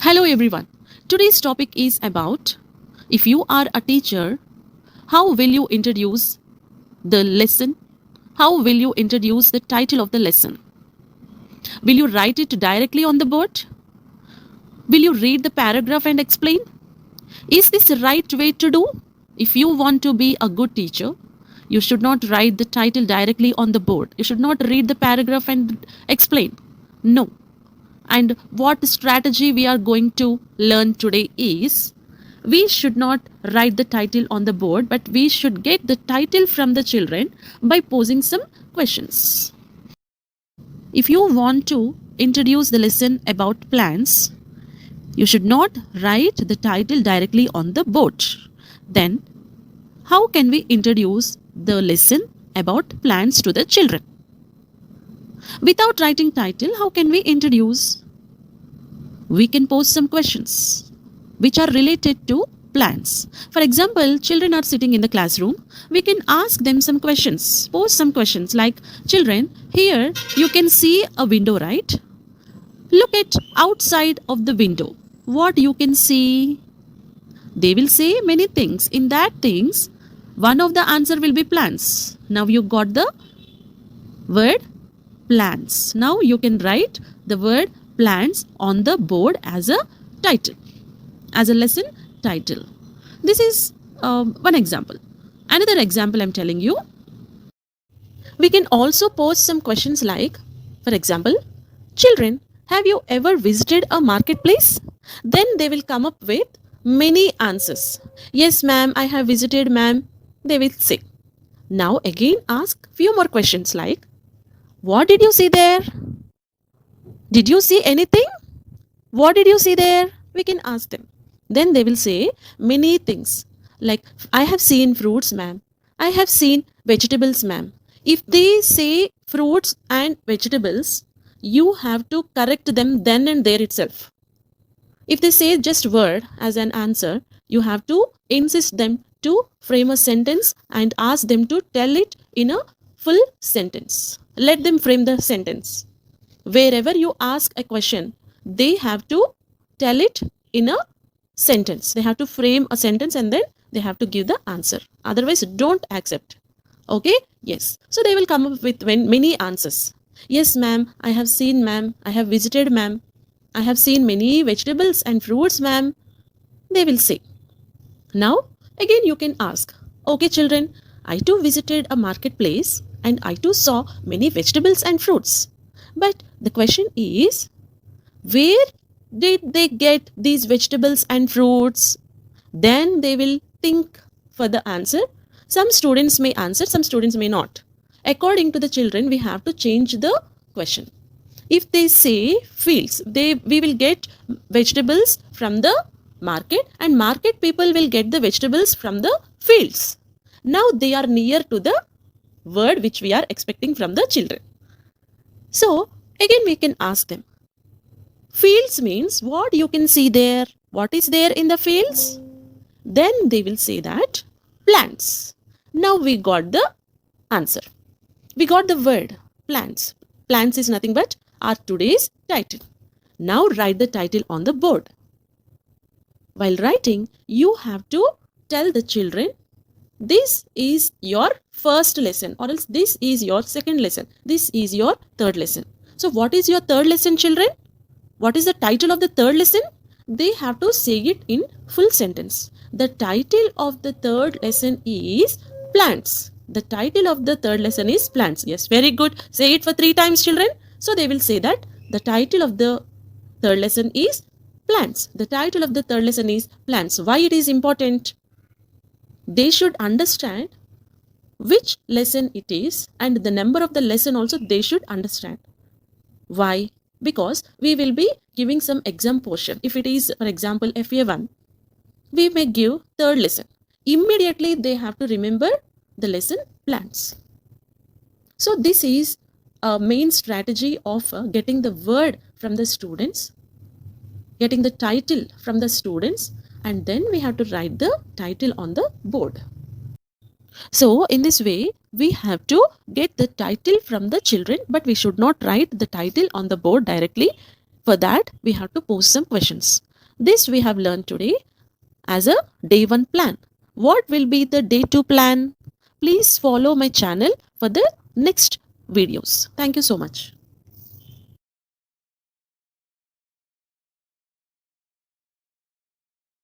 Hello everyone. Today's topic is about if you are a teacher, how will you introduce the lesson? How will you introduce the title of the lesson? Will you write it directly on the board? Will you read the paragraph and explain? Is this the right way to do? If you want to be a good teacher, you should not write the title directly on the board. You should not read the paragraph and explain. No. And what strategy we are going to learn today is we should not write the title on the board, but we should get the title from the children by posing some questions. If you want to introduce the lesson about plants, you should not write the title directly on the board. Then, how can we introduce the lesson about plants to the children? Without writing title, how can we introduce? We can pose some questions which are related to plants. For example, children are sitting in the classroom. We can ask them some questions, pose some questions like, children, here you can see a window, right? Look at outside of the window. What you can see? They will say many things. In that things, one of the answer will be plants. Now you got the word plants. Now you can write the word plants on the board as a title, as a lesson title. This is one example. Another example I'm telling you. We can also pose some questions like, for example, children, have you ever visited a marketplace? Then they will come up with many answers. Yes, ma'am, I have visited, ma'am. They will say. Now again ask few more questions like, what did you see there? Did you see anything? What did you see there? We can ask them. Then they will say many things like, I have seen fruits, ma'am. I have seen vegetables, ma'am. If they say fruits and vegetables, you have to correct them then and there itself. If they say just word as an answer, you have to insist them to frame a sentence and ask them to tell it in a full sentence. Let them frame the sentence. Wherever you ask a question, they have to tell it in a sentence. They have to frame a sentence and then they have to give the answer. Otherwise, don't accept. Okay? Yes. So they will come up with many answers. Yes, ma'am. I have seen, ma'am. I have visited, ma'am. I have seen many vegetables and fruits, ma'am. They will say. Now, again you can ask, okay children, I too visited a marketplace and I too saw many vegetables and fruits. But the question is, where did they get these vegetables and fruits? Then they will think for the answer. Some students may answer, some students may not. According to the children, we have to change the question. If they say fields, we will get vegetables from the market and market people will get the vegetables from the fields. Now they are near to the word which we are expecting from the children. So again we can ask them. Fields means what you can see there. What is there in the fields? Then they will say that plants. Now we got the answer. We got the word plants. Plants is nothing but our today's title. Now write the title on the board. While writing, you have to tell the children, this is your first lesson, or else this is your second lesson. This is your third lesson. So what is your third lesson, children? What is the title of the third lesson? They have to say it in full sentence. The title of the third lesson is plants. The title of the third lesson is plants. Yes, very good. Say it for 3 times, children. So they will say that the title of the third lesson is plants. The title of the third lesson is plants. Why it is important? They should understand which lesson it is and the number of the lesson also they should understand. Why? Because we will be giving some exam portion. If it is, for example, FA1, we may give third lesson. Immediately they have to remember the lesson plants. So this is a main strategy of getting the word from the students, getting the title from the students, and then we have to write the title on the board. So in this way, we have to get the title from the children, but we should not write the title on the board directly. For that, we have to pose some questions. This we have learned today as a day 1 plan. What will be the day 2 plan? Please follow my channel for the next videos. Thank you so much.